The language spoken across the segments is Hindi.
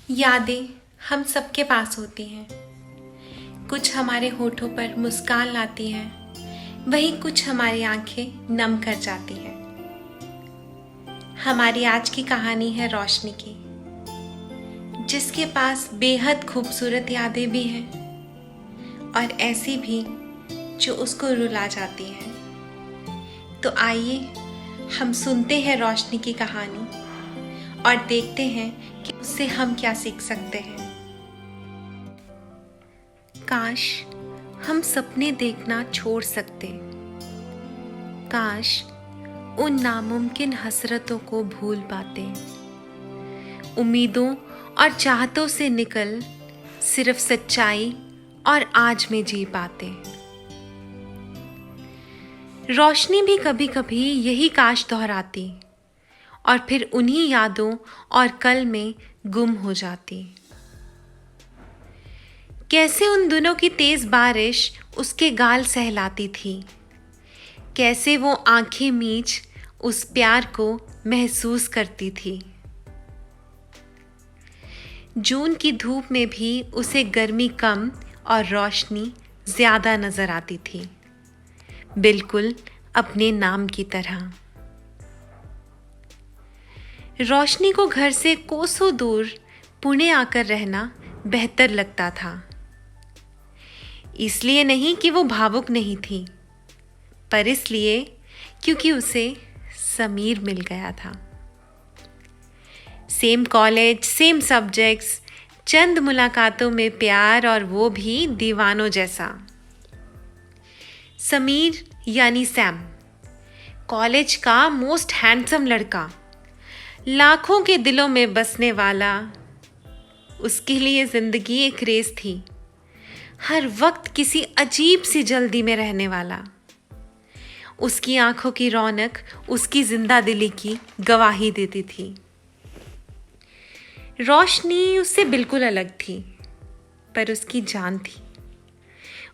यादें हम सबके पास होती हैं। कुछ हमारे होठों पर मुस्कान लाती हैं, वहीं कुछ हमारी आंखें नम कर जाती हैं। हमारी आज की कहानी है रोशनी की, जिसके पास बेहद खूबसूरत यादें भी हैं और ऐसी भी जो उसको रुला जाती हैं। तो आइए हम सुनते हैं रोशनी की कहानी और देखते हैं कि उससे हम क्या सीख सकते हैं। काश हम सपने देखना छोड़ सकते, काश उन नामुमकिन हसरतों को भूल पाते, उम्मीदों और चाहतों से निकल सिर्फ सच्चाई और आज में जी पाते। रोशनी भी कभी कभी यही काश दोहराती और फिर उन्हीं यादों और कल में गुम हो जाती। कैसे उन दिनों की तेज बारिश उसके गाल सहलाती थी, कैसे वो आंखें मीच उस प्यार को महसूस करती थी। जून की धूप में भी उसे गर्मी कम और रोशनी ज्यादा नजर आती थी, बिल्कुल अपने नाम की तरह। रोशनी को घर से कोसों दूर पुणे आकर रहना बेहतर लगता था। इसलिए नहीं कि वो भावुक नहीं थी, पर इसलिए क्योंकि उसे समीर मिल गया था। सेम कॉलेज, सेम सब्जेक्ट्स, चंद मुलाकातों में प्यार, और वो भी दीवानों जैसा। समीर यानी सैम, कॉलेज का मोस्ट हैंडसम लड़का, लाखों के दिलों में बसने वाला। उसके लिए जिंदगी एक रेस थी, हर वक्त किसी अजीब सी जल्दी में रहने वाला। उसकी आंखों की रौनक उसकी जिंदा दिली की गवाही देती थी। रोशनी उससे बिल्कुल अलग थी, पर उसकी जान थी।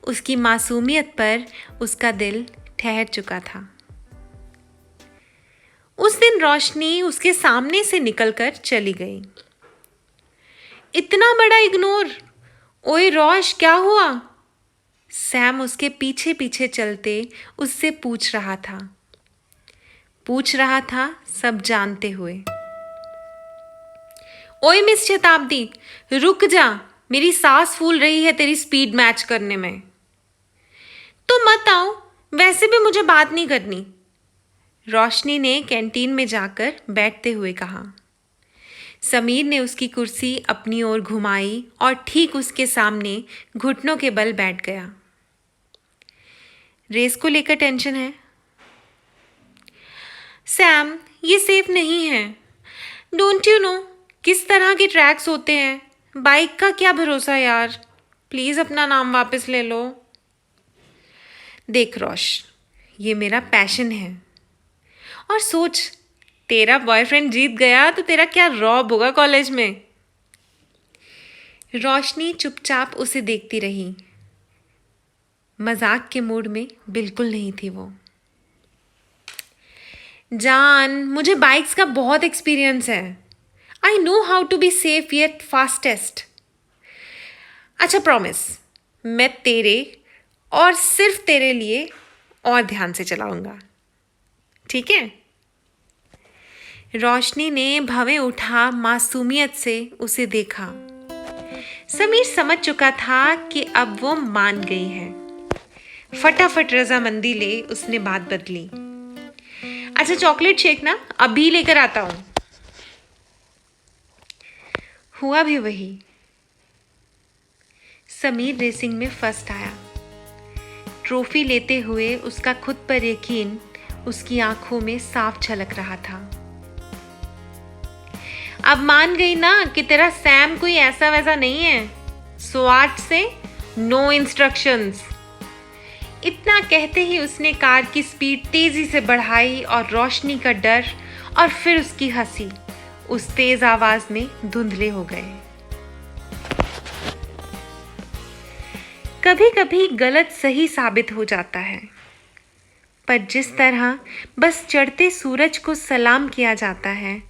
उसकी मासूमियत पर उसका दिल ठहर चुका था। उस दिन रोशनी उसके सामने से निकलकर चली गई। इतना बड़ा इग्नोर! ओए रोश, क्या हुआ? सैम उसके पीछे पीछे चलते उससे पूछ रहा था सब जानते हुए। ओए मिस शताब्दी, रुक जा, मेरी सांस फूल रही है तेरी स्पीड मैच करने में। तो मत आओ, वैसे भी मुझे बात नहीं करनी, रोशनी ने कैंटीन में जाकर बैठते हुए कहा। समीर ने उसकी कुर्सी अपनी ओर घुमाई और ठीक उसके सामने घुटनों के बल बैठ गया। रेस को लेकर टेंशन है? सैम, ये सेफ नहीं है। डोंट यू नो किस तरह के ट्रैक्स होते हैं? बाइक का क्या भरोसा यार, प्लीज अपना नाम वापस ले लो। देख रोश, ये मेरा पैशन है, और सोच, तेरा बॉयफ्रेंड जीत गया तो तेरा क्या रौब होगा कॉलेज में। रोशनी चुपचाप उसे देखती रही। मजाक के मूड में बिल्कुल नहीं थी वो। जान, मुझे बाइक्स का बहुत एक्सपीरियंस है। I know how to be safe yet fastest. अच्छा प्रॉमिस, मैं तेरे और सिर्फ तेरे लिए और ध्यान से चलाऊंगा, ठीक है? रोशनी ने भवें उठा मासूमियत से उसे देखा। समीर समझ चुका था कि अब वो मान गई है। फटाफट रजामंदी ले उसने बात बदली। अच्छा चॉकलेट शेक ना, अभी लेकर आता हूं। हुआ भी वही। समीर रेसिंग में फर्स्ट आया। ट्रॉफी लेते हुए उसका खुद पर यकीन उसकी आंखों में साफ झलक रहा था। अब मान गई ना कि तेरा सैम कोई ऐसा वैसा नहीं है। सो आज से नो इंस्ट्रक्शंस। इतना कहते ही उसने कार की स्पीड तेजी से बढ़ाई और रोशनी का डर और फिर उसकी हंसी उस तेज आवाज में धुंधले हो गए। कभी कभी गलत सही साबित हो जाता है, पर जिस तरह बस चढ़ते सूरज को सलाम किया जाता है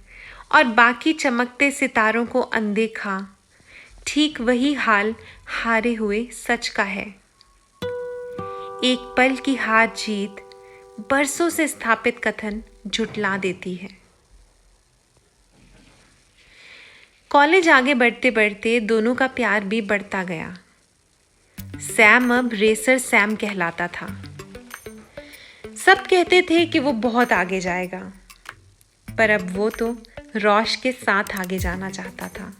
और बाकी चमकते सितारों को अनदेखा, ठीक वही हाल हारे हुए सच का है। एक पल की हार जीत बरसों से स्थापित कथन झुठला देती है। कॉलेज आगे बढ़ते बढ़ते दोनों का प्यार भी बढ़ता गया। सैम अब रेसर सैम कहलाता था। सब कहते थे कि वो बहुत आगे जाएगा, पर अब वो तो रॉश के साथ आगे जाना चाहता था।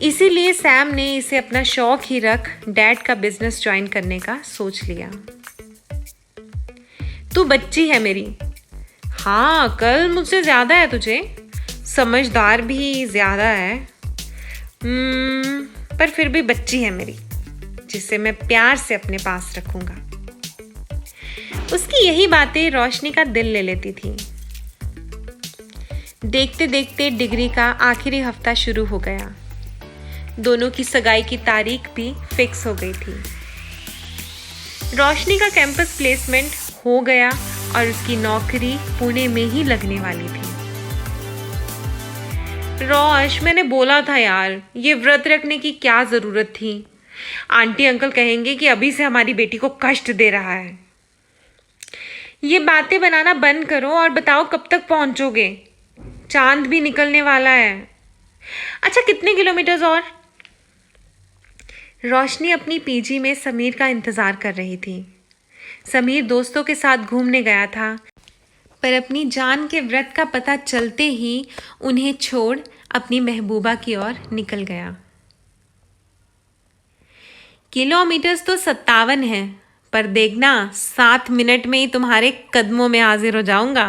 इसीलिए सैम ने इसे अपना शौक ही रख डैड का बिजनेस ज्वाइन करने का सोच लिया। तू बच्ची है मेरी। हाँ, कल मुझसे ज्यादा है तुझे, समझदार भी ज्यादा है। पर फिर भी बच्ची है मेरी, जिसे मैं प्यार से अपने पास रखूंगा। उसकी यही बातें रोशनी का दिल ले लेती थी। देखते देखते डिग्री का आखिरी हफ्ता शुरू हो गया। दोनों की सगाई की तारीख भी फिक्स हो गई थी। रोशनी का कैंपस प्लेसमेंट हो गया और उसकी नौकरी पुणे में ही लगने वाली थी। रोश, मैंने बोला था यार, ये व्रत रखने की क्या जरूरत थी। आंटी अंकल कहेंगे कि अभी से हमारी बेटी को कष्ट दे रहा है। ये बातें बनाना बंद करो और बताओ कब तक पहुंचोगे। चांद भी निकलने वाला है। अच्छा, कितने किलोमीटर्स और? रोशनी अपनी पीजी में समीर का इंतज़ार कर रही थी। समीर दोस्तों के साथ घूमने गया था, पर अपनी जान के व्रत का पता चलते ही उन्हें छोड़ अपनी महबूबा की ओर निकल गया। किलोमीटर्स तो 57 है, पर देखना 7 मिनट में ही तुम्हारे कदमों में हाजिर हो जाऊंगा।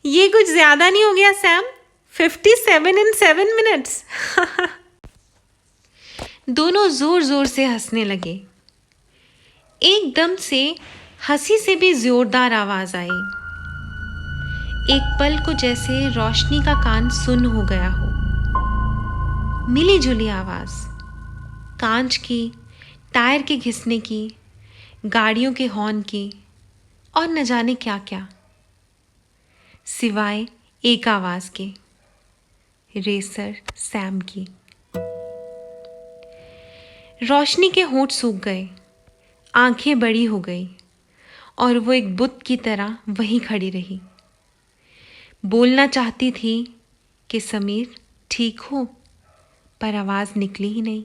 ये कुछ ज़्यादा नहीं हो गया सैम? 57 इन 7 मिनट्स। दोनों जोर जोर से हंसने लगे। एकदम से हंसी से भी जोरदार आवाज आई। एक पल को जैसे रोशनी का कान सुन्न हो गया हो। मिली जुली आवाज, कांच की, टायर के घिसने की, गाड़ियों के हॉर्न की और न जाने क्या क्या, सिवाय एक आवाज के, रेसर सैम की। रोशनी के होंठ सूख गए, आंखें बड़ी हो गई और वो एक बुत की तरह वहीं खड़ी रही। बोलना चाहती थी कि समीर ठीक हो, पर आवाज निकली ही नहीं।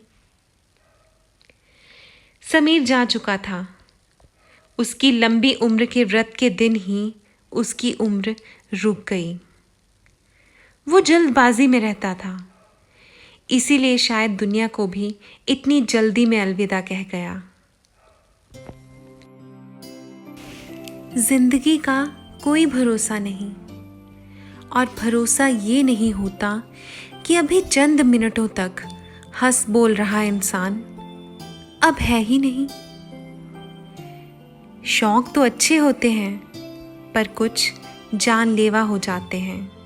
समीर जा चुका था। उसकी लंबी उम्र के व्रत के दिन ही उसकी उम्र रुक गई। वो जल्दबाजी में रहता था, इसीलिए शायद दुनिया को भी इतनी जल्दी में अलविदा कह गया। जिंदगी का कोई भरोसा नहीं, और भरोसा ये नहीं होता कि अभी चंद मिनटों तक हंस बोल रहा इंसान अब है ही नहीं। शौक तो अच्छे होते हैं, पर कुछ जानलेवा हो जाते हैं।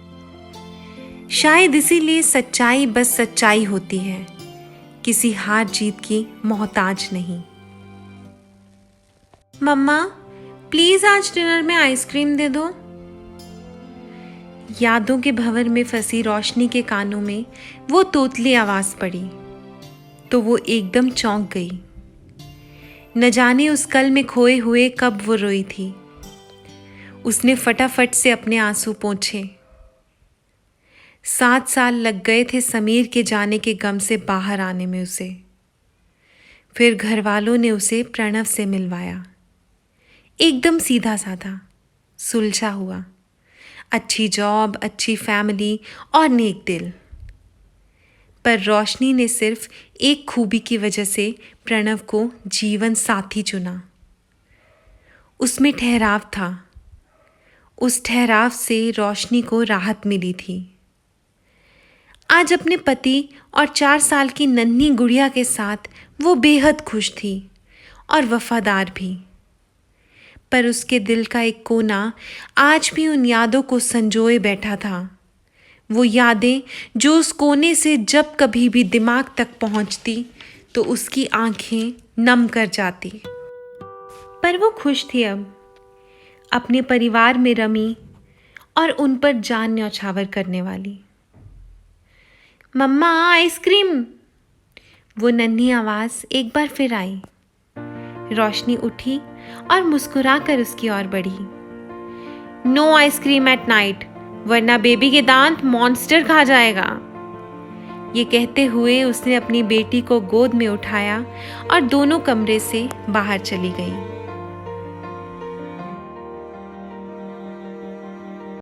शायद इसीलिए सच्चाई बस सच्चाई होती है, किसी हार जीत की मोहताज नहीं। मम्मा, प्लीज आज डिनर में आइसक्रीम दे दो। यादों के भंवर में फंसी रोशनी के कानों में वो तोतली आवाज पड़ी तो वो एकदम चौंक गई। न जाने उस कल में खोए हुए कब वो रोई थी। उसने फटाफट से अपने आंसू पोंछे। 7 साल लग गए थे समीर के जाने के गम से बाहर आने में उसे। फिर घर वालों ने उसे प्रणव से मिलवाया। एकदम सीधा साधा, सुलझा हुआ, अच्छी जॉब, अच्छी फैमिली और नेक दिल। पर रोशनी ने सिर्फ एक खूबी की वजह से प्रणव को जीवन साथी चुना। उसमें ठहराव था। उस ठहराव से रोशनी को राहत मिली थी। आज अपने पति और 4 साल की नन्ही गुड़िया के साथ वो बेहद खुश थी और वफादार भी। पर उसके दिल का एक कोना आज भी उन यादों को संजोए बैठा था। वो यादें जो उस कोने से जब कभी भी दिमाग तक पहुंचती तो उसकी आंखें नम कर जाती। पर वो खुश थी अब, अपने परिवार में रमी और उन पर जान न्यौछावर करने वाली। मम्मा आइसक्रीम। वो नन्ही आवाज़ एक बार फिर आई। रोशनी उठी और मुस्कुराकर उसकी ओर बढ़ी। नो आइसक्रीम एट नाइट, वरना बेबी के दांत मॉन्स्टर खा जाएगा। ये कहते हुए उसने अपनी बेटी को गोद में उठाया और दोनों कमरे से बाहर चली गई।